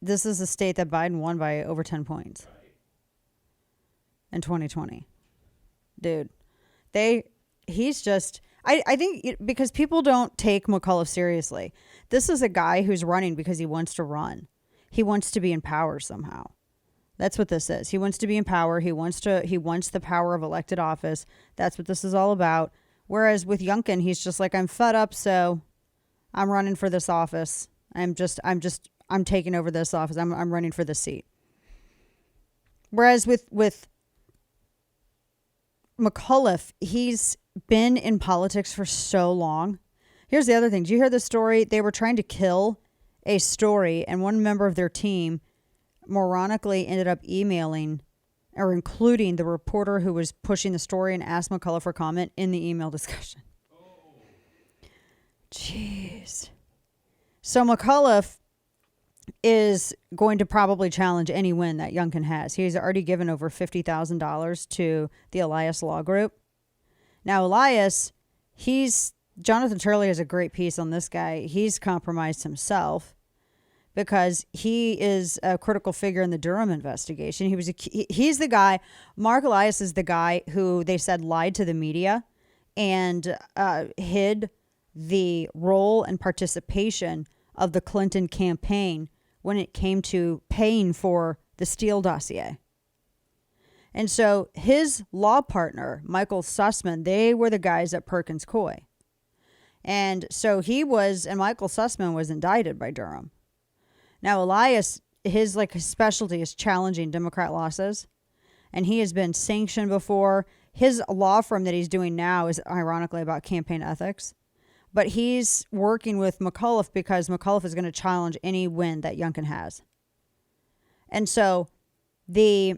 this is a state that Biden won by over 10 points in 2020. Dude, he's just, I think because people don't take McAuliffe seriously. This is a guy who's running because he wants to run. He wants to be in power somehow. That's what this is. He wants to be in power. He wants the power of elected office. That's what this is all about. Whereas with Youngkin, he's just like, I'm fed up, so I'm running for this office. I'm taking over this office. I'm running for this seat. Whereas with McAuliffe, he's been in politics for so long. Here's the other thing. Did you hear the story? They were trying to kill a story, and one member of their team moronically ended up emailing or including the reporter who was pushing the story and asked McAuliffe for comment in the email discussion. Jeez. So McAuliffe is going to probably challenge any win that Youngkin has. He's already given over $50,000 to the Elias Law Group. Now, Elias, Jonathan Turley has a great piece on this guy. He's compromised himself because he is a critical figure in the Durham investigation. He's the guy, Mark Elias is the guy who they said lied to the media and hid the role and participation of the Clinton campaign when it came to paying for the Steele dossier. And so his law partner, Michael Sussman, they were the guys at Perkins Coie. And so Michael Sussman was indicted by Durham. Now, Elias, his specialty is challenging Democrat losses. And he has been sanctioned before. His law firm that he's doing now is ironically about campaign ethics. But he's working with McAuliffe because McAuliffe is going to challenge any win that Youngkin has. And so the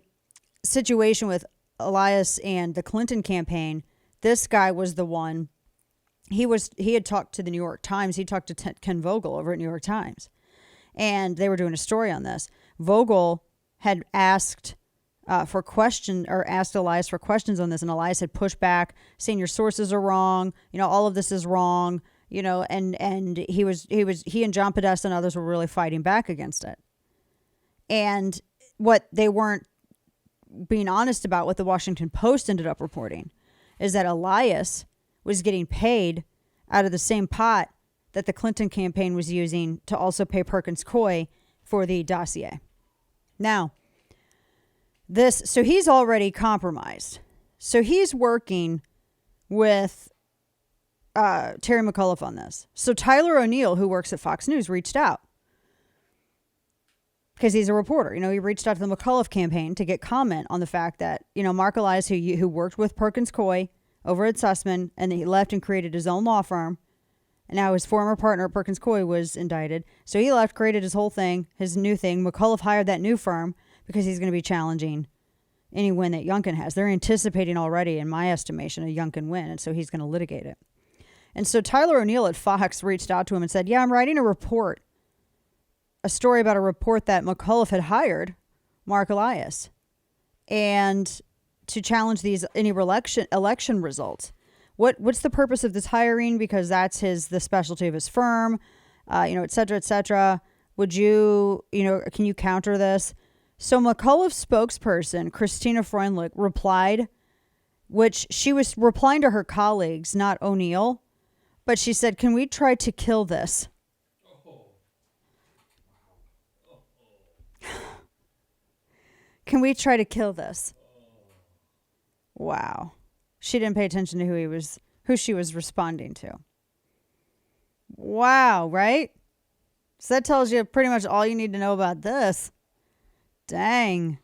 situation with Elias and the Clinton campaign, this guy was the one. He had talked to the New York Times. He talked to Ken Vogel over at New York Times. And they were doing a story on this. Vogel had asked asked Elias for questions on this, and Elias had pushed back, saying your sources are wrong. All of this is wrong. And he and John Podesta and others were really fighting back against it. And what they weren't being honest about, what the Washington Post ended up reporting, is that Elias was getting paid out of the same pot that the Clinton campaign was using to also pay Perkins Coie for the dossier. Now, so he's already compromised. So he's working with Terry McAuliffe on this. So Tyler O'Neill, who works at Fox News, reached out because he's a reporter. He reached out to the McAuliffe campaign to get comment on the fact that, Mark Elias, who worked with Perkins Coie over at Sussman, and he left and created his own law firm. And now his former partner, Perkins Coie, was indicted. So he left, created his whole thing, his new thing. McAuliffe hired that new firm because he's going to be challenging any win that Youngkin has. They're anticipating already, in my estimation, a Youngkin win. And so he's going to litigate it. And so Tyler O'Neill at Fox reached out to him and said, I'm writing a story about a report that McAuliffe had hired Mark Elias and to challenge any election results. What's the purpose of this hiring? Because that's the specialty of his firm, et cetera, et cetera. Can you counter this? So McAuliffe's spokesperson, Christina Freundlich, replied, which she was replying to her colleagues, not O'Neill, but she said, can we try to kill this? Can we try to kill this? Wow. She didn't pay attention to who she was responding to. Wow, right? So that tells you pretty much all you need to know about this. Dang.